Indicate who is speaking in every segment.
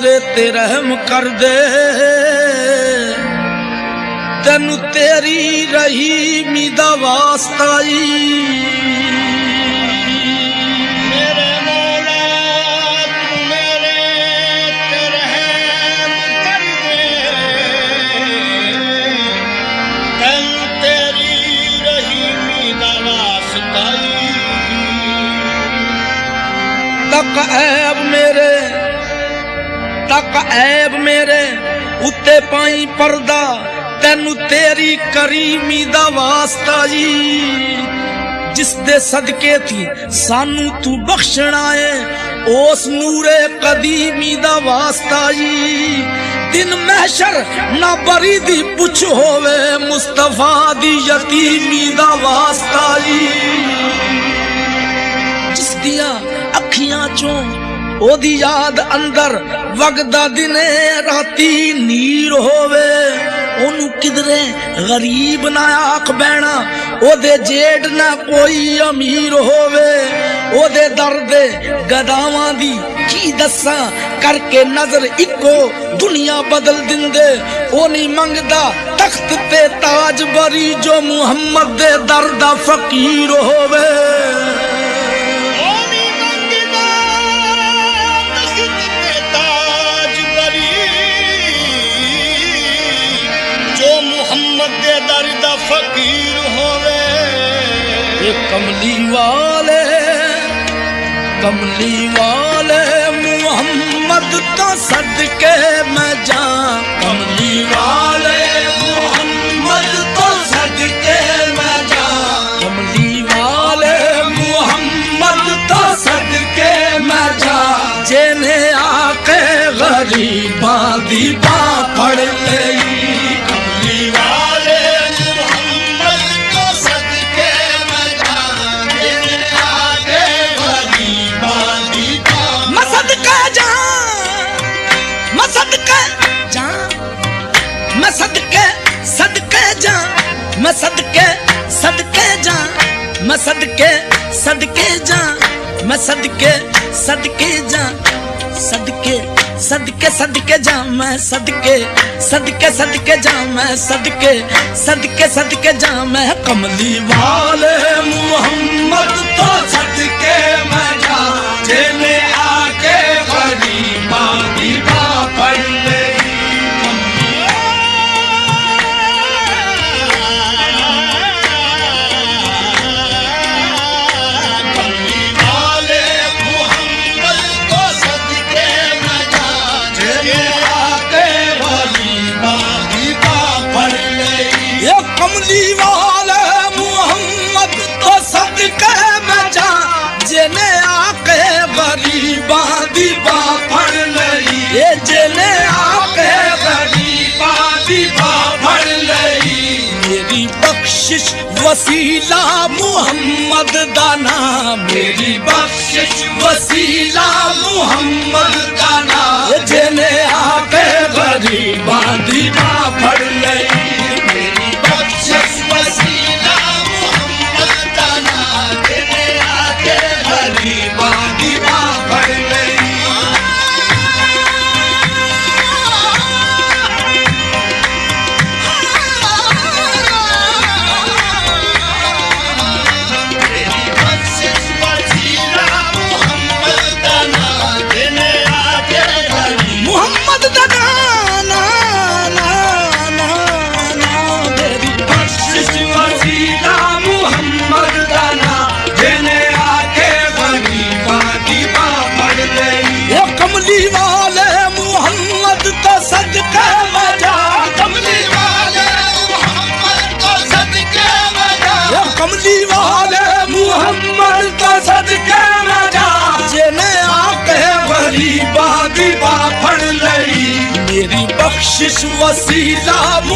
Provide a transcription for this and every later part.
Speaker 1: میرے تے رحم کر دے تینو تیری رحیمی دا واسطہ
Speaker 2: میرے مولا تو میرے تے رحم کر دے تینو تیری رحیمی دا واسطہ
Speaker 1: تک عیب میرے اتے پائی پردہ تینو تیری کریمی دا واسطہ جس دے صدقے تھی سانو تو بخشنا ہے اس نور قدیمی دا واسطہ دن محشر نہ بری دی پچھ ہووے مصطفیٰ دی یتیمی دا واسطہ جس دیا اکھیاں چوں او دی یاد اندر وگدا دنے راتی نیر ہووے اونو کدرے غریب نہ آکھ بینا او دے جیڑ نہ کوئی امیر ہووے او دے درد گداواں دی کی دساں کر کے نظر اکو دنیا بدل دندے او نہیں منگدا تخت تے تاج بری جو محمد دے درد فقیر ہووے
Speaker 2: فقیر ہووے
Speaker 1: کملی والے محمد تو صدقے میں جاں کملی والے محمد تو صدقے میں جاں کملی والے محمد تو صدقے میں جاں جنہیں آ کے غریباں دی باں پڑ لئی میں صدقے جاں میں کملی والے محمد تو صدقے میں جاں جنہیں آ کے غریباں دی باں پڑ لے کملی والے محمد تو صدقے میں جاں جنہیں آ کے غریباں دی باں پڑ لئی جنہیں آ کے غریباں دی باں پڑ لئی میری بخشش وسیلہ محمد دا نام میری بخشش وسیلہ محمد دا نام جنہیں آ کے غریباں دی باں پڑ لئی میری بخشش وسیلہ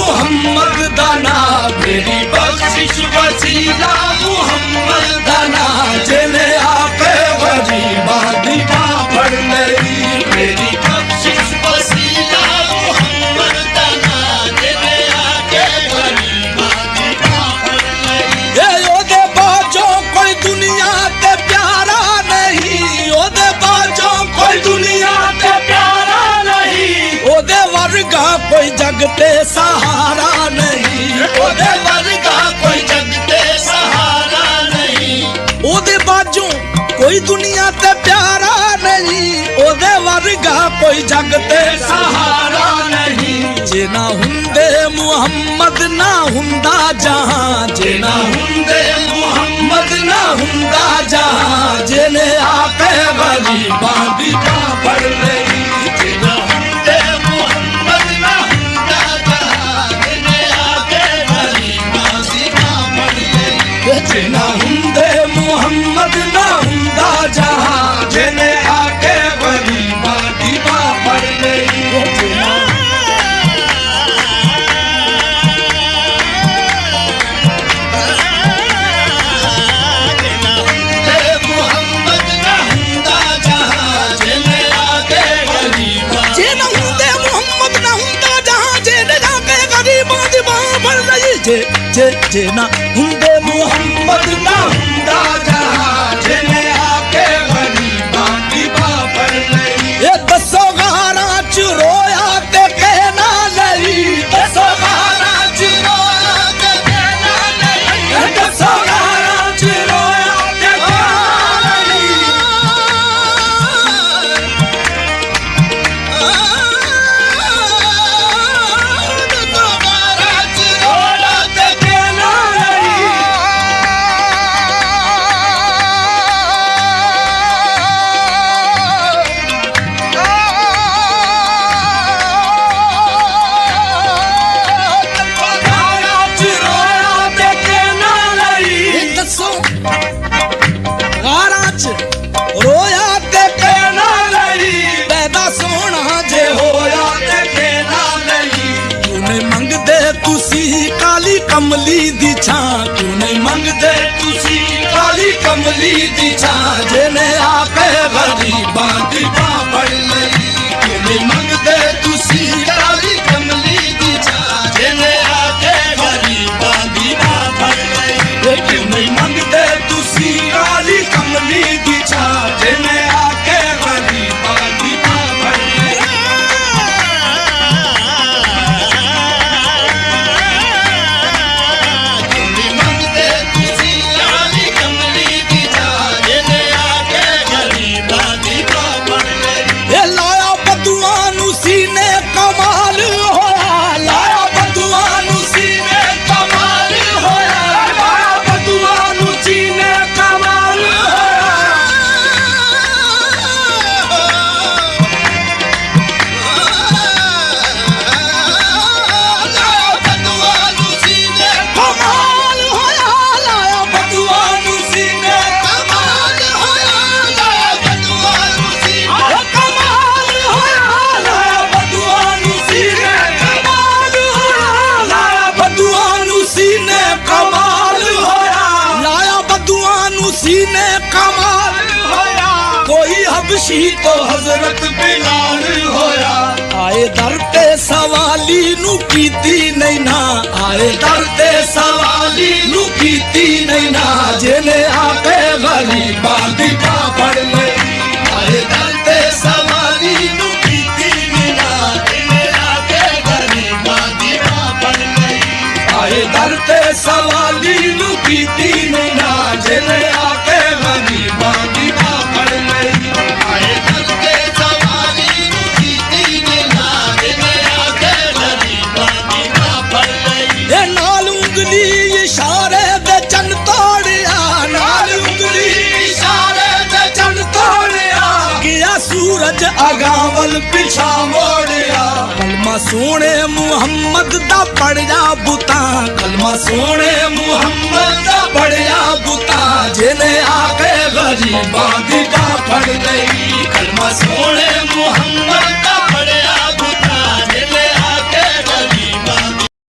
Speaker 1: محمد دا نام میری بخشش وسیلہ محمد دا نام جنہیں آپ غریباں دی باں پڑ لئی میری بخشش وسیلہ محمد دا نام جنہیں آپ غریباں دی باں پڑ لئی او دے باجوں کوئی دنیا تے پیارا نہیں او دے باجوں کوئی دنیا تے پیارا نہیں ਤੇ ਸਹਾਰਾ ਨਹੀਂ,
Speaker 2: ਉਹਦੇ ਵਰਗਾ ਕੋਈ ਜਗ ਤੇ ਸਹਾਰਾ ਨਹੀਂ,
Speaker 1: ਉਹਦੇ ਬਾਝੋਂ ਕੋਈ ਦੁਨੀਆ ਤੇ ਪਿਆਰਾ ਨਹੀਂ, ਉਹਦੇ ਵਰਗਾ ਕੋਈ ਜਗ ਤੇ ਸਹਾਰਾ ਨਹੀਂ। ਜੇ ਨਾ ਹੁੰਦੇ ਮੁਹੰਮਦ ਨਾ ਹੁੰਦਾ ਜਹਾਂ, ਜੇ ਨਾ ਹੁੰਦੇ ਮੁਹੰਮਦ ਨਾ ਹੁੰਦਾ ਜਹਾਂ, ਜਿਹਨੇ ਆਪੇ ਗਰੀਬਾਂ ਦੀ ਬਾਂਹ ਫੜ ਲਈ।
Speaker 2: ਜੇ ਨਾ ਹੁੰਦੇ ਮੁਹੰਮਦ ਨਾ ਹੁੰਦਾ ਜਹਾਂ, ਜਿਹਨੇ ਆਪੇ ਗਰੀਬਾਂ ਦੀ ਬਾਂਹ ਫੜ ਲਈ।
Speaker 1: ਜੇ ਨਾ ਹੁੰਦੇ ਮੁਹੰਮਦ ਨਾ ਹੁੰਦਾ ਜਹਾਂ, ਜਿਹਨੇ ਆਪੇ ਗਰੀਬਾਂ ਦੀ ਬਾਂਹ ਫੜ ਲਈ। ਜੇ ਨਾ ਜੇ ਨਾ ਹੁੰਦੇ ਮੁਹੰਮਦ ਨਾ ਹੁੰਦਾ ਜਹਾਂ, ਜਿਹਨੇ ਆਕੇ ਗਰੀਬਾਂ ਦੀ ਬਾਂਹ ਫੜ ਲਈ। ਇਹ ਦੱਸੋ ਗਾਰਾਂ ਚ ਰੋਇਆ ਤੇ ਕਹਿਣਾ ਲਈ, ਦੱਸੋ ਗਾਰਾਂ ਚ ਰੋਇਆ ਤੇ ਕਹਿਣਾ ਲਈ, ਦੱਸੋ ਗਾਰਾਂ ਚ ਰੋਇਆ ਤੇ ਕਹਿਣਾ ਲਈ। ਕਾਲੀ ਕਮਲੀ ਦੀ ਛਾਂ ਕਿਉਂ ਨਹੀਂ ਮੰਗਦੇ ਤੁਸੀਂ, ਕਾਲੀ ਕਮਲੀ ਦੀ ਛਾਂ, ਜਿਹਨੇ ਆਪੇ ਗਰੀਬਾਂ ਦੀ ਬਾਂਹ ਫੜ ਲਈ। ਕਿਉਂ ਨਹੀਂ ਮੰਗਦੇ ਤੁਸੀਂ ਕਾਲੀ ਕਮਲੀ ਦੀ ਛਾਂ, ਜਿਹਨੇ ਆਪੇ ਗਰੀਬਾਂ ਦੀ ਬਾਂਹ ਫੜ ਲਈ। ਕਿਉਂ ਨਹੀਂ ਮੰਗਦੇ ਤੁਸੀਂ ਕਾਲੀ ਕਮਲੀ ਦੀ ਛਾਂ, ਜਿਹਨੇ ਆਪੇ ਗਰੀਬਾਂ ਦੀ ਬਾਂਹ ਫੜ ਲਈ। हबशी तो हजरत बिलाल होया, आए दर ते सवाली नू कीती नहीं ना, आए दर ते सवाली नू कीती नहीं ना, जिने आके गरीबां दी बांह फड़ लई। आए दर ते सवाली नू कीती नहीं ना, जिने आके गरीबां दी बांह फड़ लई। आए दर ते सवाली नू कीती नहीं ना, जिने आके गरीबां दी बांह फड़ लई। इशारे दे चन तोड़िया, नाल उंगली इशारे दे चन तोड़िया, गया सूरज अगावल पिछा मोड़िया। कलमा सोने मुहम्मद दा पढ़िया बुता, कलमा सोने मुहम्मद दा पढ़िया बुता, जिने आके गरीबां दी बांह फड़ लई। कलमा सोने मुहम्मद